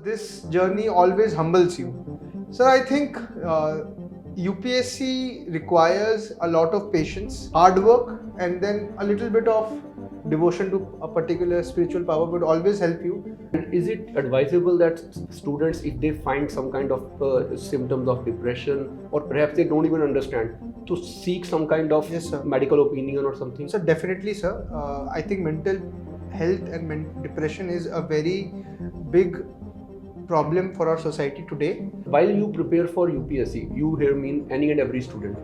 this journey always humbles you. Sir, I think UPSC requires a lot of patience, hard work, and then a little bit of devotion to a particular spiritual power would always help you. And is it advisable that students, if they find some kind of symptoms of depression, or perhaps they don't even understand, to seek some kind of Yes, sir. medical opinion or something? So definitely, sir. I think mental health and depression is a very big problem for our society today. While you prepare for UPSC, you here mean any and every student.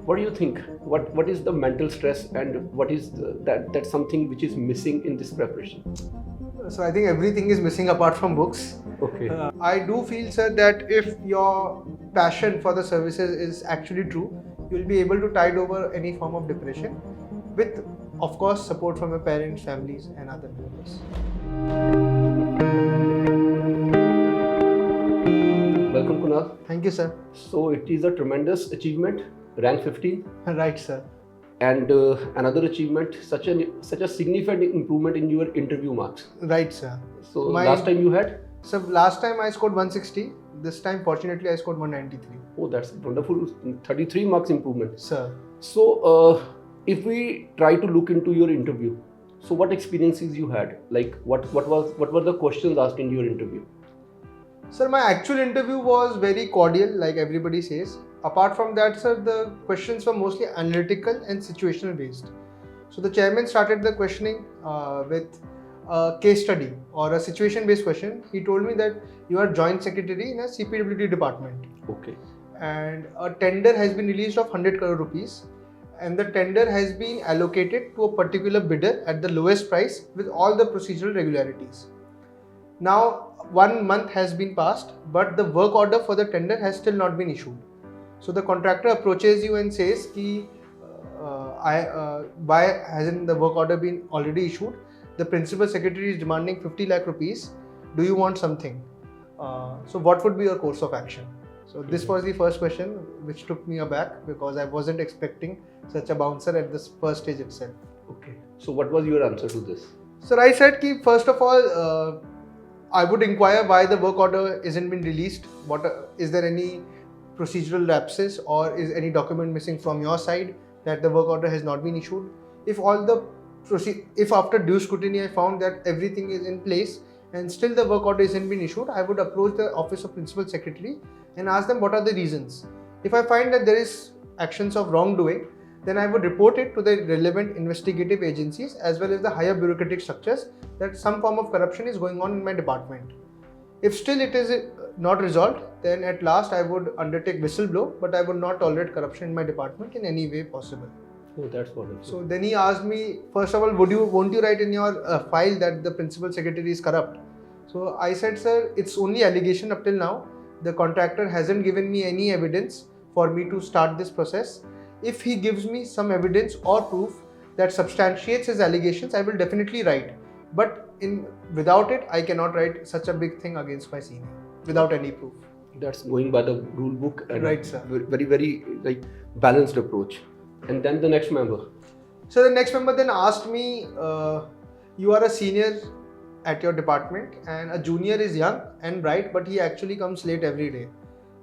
What do you think? What is the mental stress, and what is that's something which is missing in this preparation? So I think everything is missing apart from books. Okay. I do feel, sir, that if your passion for the services is actually true, you will be able to tide over any form of depression with, of course, support from your parents, families, and other members. Welcome, Kunal. Thank you, sir. So it is a tremendous achievement, rank 15. Right, sir. And another achievement, such a significant improvement in your interview marks. Right, sir. So last time you had? So last time I scored 160. This time, fortunately, I scored 193. Oh, that's wonderful. 33 marks improvement. Sir. So if we try to look into your interview, so what experiences you had? Like what were the questions asked in your interview? Sir, my actual interview was very cordial, like everybody says. Apart from that, sir, the questions were mostly analytical and situational based. So the chairman started the questioning with a case study or a situation based question. He told me that you are joint secretary in a CPWD department. Okay. And a tender has been released of 100 crore rupees. And the tender has been allocated to a particular bidder at the lowest price with all the procedural regularities. Now, 1 month has been passed, but the work order for the tender has still not been issued. So the contractor approaches you and says, why hasn't the work order been already issued? The principal secretary is demanding 50 lakh rupees. Do you want something? So what would be your course of action? So this was the first question, which took me aback because I wasn't expecting such a bouncer at this first stage itself. Okay. So what was your answer to this? Sir, I said, first of all, I would inquire why the work order isn't been released. Is there any procedural lapses or is any document missing from your side that the work order has not been issued? If after due scrutiny I found that everything is in place and still the work order isn't been issued, I would approach the office of principal secretary and ask them what are the reasons. If I find that there is actions of wrongdoing, then I would report it to the relevant investigative agencies as well as the higher bureaucratic structures that some form of corruption is going on in my department. If still it is not resolved, then at last I would undertake whistleblow, but I would not tolerate corruption in my department in any way possible. Oh, that's wonderful. So then he asked me, first of all, won't you write in your file that the principal secretary is corrupt? So I said, sir, it's only allegation up till now. The contractor hasn't given me any evidence for me to start this process. If he gives me some evidence or proof that substantiates his allegations, I will definitely write. But without it, I cannot write such a big thing against my senior without any proof. That's going by the rule book and right, sir. Very, very balanced approach. And then the next member. So the next member then asked me, you are a senior at your department and a junior is young and bright, but he actually comes late every day.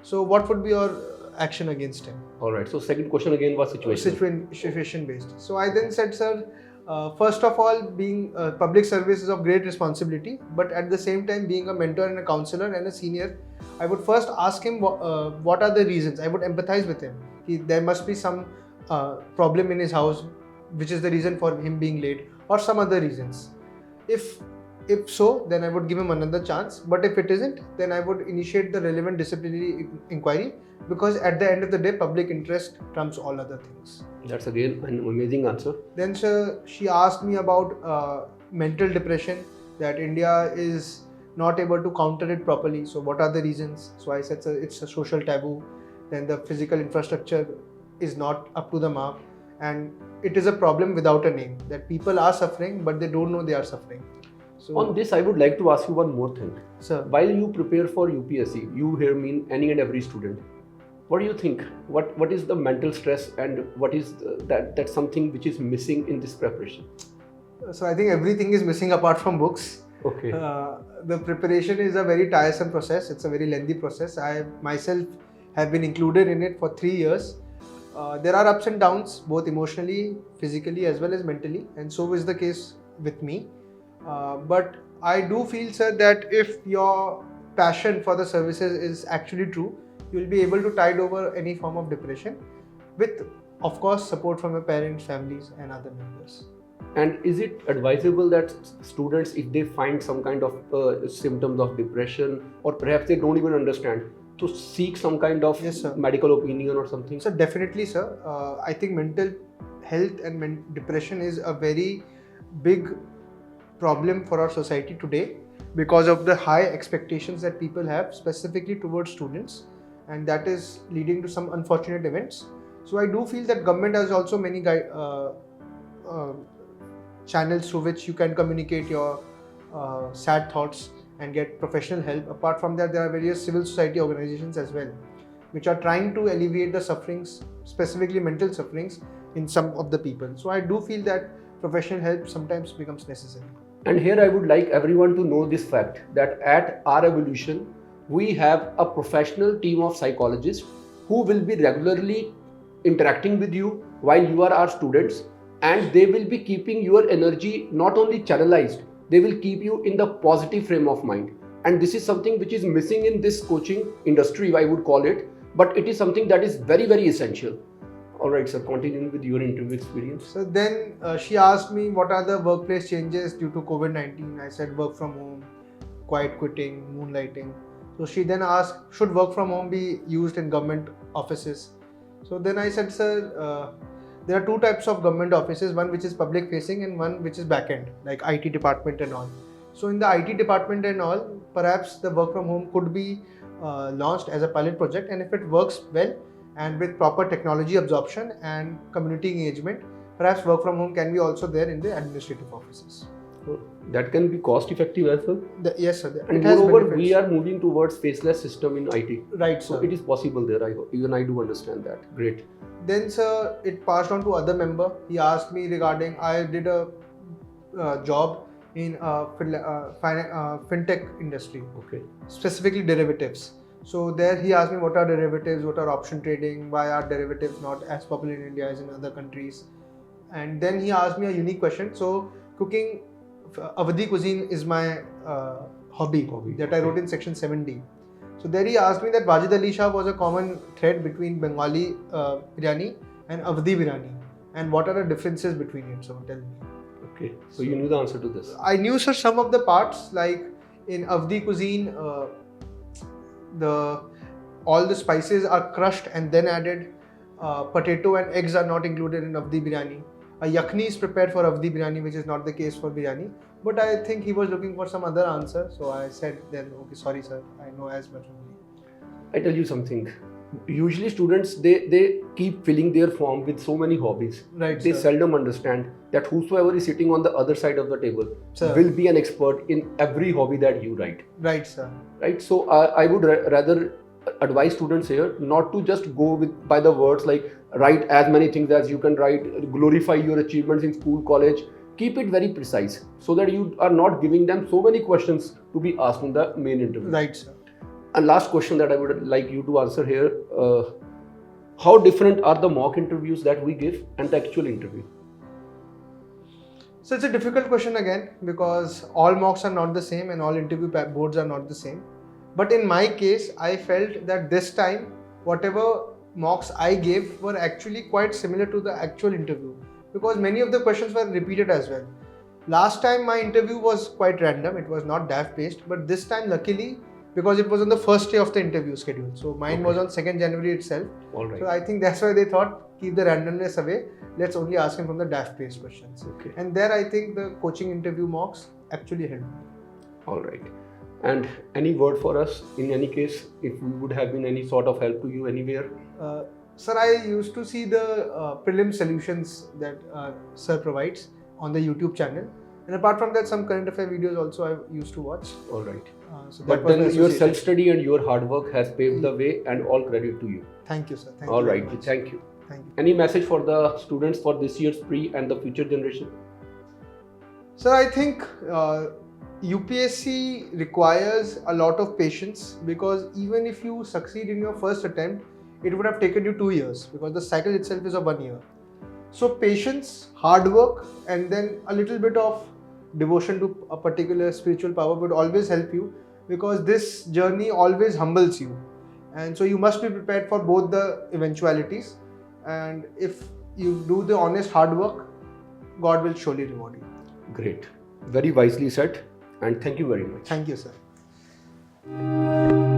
So what would be your action against him? All right. So second question again was situation based. So I then said, sir, first of all, being public service is of great responsibility, but at the same time, being a mentor and a counselor and a senior, I would first ask him what are the reasons. I would empathize with him. There must be some problem in his house, which is the reason for him being late, or some other reasons. If so, then I would give him another chance. But if it isn't, then I would initiate the relevant disciplinary inquiry, because at the end of the day, public interest trumps all other things. That's again an amazing answer. Then she asked me about mental depression, that India is not able to counter it properly. So what are the reasons? So I said, it's a social taboo. Then the physical infrastructure is not up to the mark. And it is a problem without a name, that people are suffering, but they don't know they are suffering. So on this, I would like to ask you one more thing. Sir. While you prepare for UPSC, you here mean any and every student. What do you think? What is the mental stress, and what is that's something which is missing in this preparation? So I think everything is missing apart from books. Okay. the preparation is a very tiresome process. It's a very lengthy process. I myself have been included in it for 3 years. There are ups and downs, both emotionally, physically, as well as mentally, and so is the case with me. But I do feel, sir, that if your passion for the services is actually true, you will be able to tide over any form of depression with, of course, support from your parents, families, and other members. And is it advisable that students, if they find some kind of symptoms of depression, or perhaps they don't even understand, to seek some kind of Yes, sir. medical opinion or something? So definitely, sir. I think mental health and depression is a very big problem for our society today because of the high expectations that people have specifically towards students, and that is leading to some unfortunate events. So I do feel that government has also many channels through which you can communicate your sad thoughts and get professional help. Apart from that, there are various civil society organizations as well, which are trying to alleviate the sufferings, specifically mental sufferings, in some of the people. So I do feel that professional help sometimes becomes necessary. And here I would like everyone to know this fact, that at our evolution, we have a professional team of psychologists who will be regularly interacting with you while you are our students, and they will be keeping your energy not only channelized, they will keep you in the positive frame of mind. And this is something which is missing in this coaching industry, I would call it, but it is something that is very, very essential. All right, sir, continuing with your interview experience. So then she asked me what are the workplace changes due to COVID-19. I said work from home, quiet quitting, moonlighting. So she then asked, should work from home be used in government offices? So then I said, sir, there are two types of government offices, one which is public facing and one which is back end, like IT department and all. So in the IT department and all, perhaps the work from home could be launched as a pilot project, and if it works well and with proper technology absorption and community engagement, perhaps work from home can be also there in the administrative offices. So that can be cost effective as well. Yes, sir. And moreover, we are moving towards faceless system in IT. Right, sir. So it is possible there. Even I do understand that. Great. Then, sir, it passed on to other member. He asked me regarding, I did a job in fintech industry. Okay. Specifically derivatives. So there he asked me what are derivatives, what are option trading, why are derivatives not as popular in India as in other countries. And then he asked me a unique question. So cooking Awadhi cuisine is my hobby that I wrote in section 7D. So there he asked me that Wajid Ali Shah was a common thread between Bengali biryani and Awadhi biryani, and what are the differences between it. So tell me. Okay. So you knew the answer to this. I knew, sir, some of the parts, like in Awadhi cuisine, all the spices are crushed and then added. Potato and eggs are not included in Awadhi biryani. A yakhni is prepared for Awadhi biryani, which is not the case for biryani. But I think he was looking for some other answer, so I said then, okay, sorry sir, I know as much only. I tell you something. Usually students, they keep filling their form with so many hobbies. Right, they sir. seldom understand that whosoever is sitting on the other side of the table, Sir, will be an expert in every hobby that you write. right, sir. Right. So I would rather advise students here not to just go by the words like write as many things as you can write, glorify your achievements in school, college. Keep it very precise so that you are not giving them so many questions to be asked in the main interview. Right, sir. And last question that I would like you to answer here, how different are the mock interviews that we give and the actual interview? So it's a difficult question again, because all mocks are not the same and all interview boards are not the same. But in my case, I felt that this time, whatever mocks I gave were actually quite similar to the actual interview, because many of the questions were repeated as well. Last time my interview was quite random, it was not DAF based, but this time luckily, because it was on the first day of the interview schedule. So mine was on 2nd January itself. All right. So I think that's why they thought, keep the randomness away, let's only ask him from the DAF based questions. Okay. And there I think the coaching interview mocks actually helped me. All right. And any word for us in any case, if we would have been any sort of help to you anywhere? Sir, I used to see the prelim solutions that sir provides on the YouTube channel. And apart from that, some current affair videos also I used to watch. All right. So but then your self-study and your hard work has paved the way, and all credit to you. Thank you, sir. Thank all you right. very much. Thank you. Thank you. Any message for the students for this year's pre and the future generation? Sir, I think UPSC requires a lot of patience, because even if you succeed in your first attempt, it would have taken you 2 years, because the cycle itself is of 1 year. So patience, hard work, and then a little bit of devotion to a particular spiritual power would always help you, because this journey always humbles you. And so you must be prepared for both the eventualities. And if you do the honest hard work, God will surely reward you. Great. Very wisely said. And thank you very much. Thank you, sir.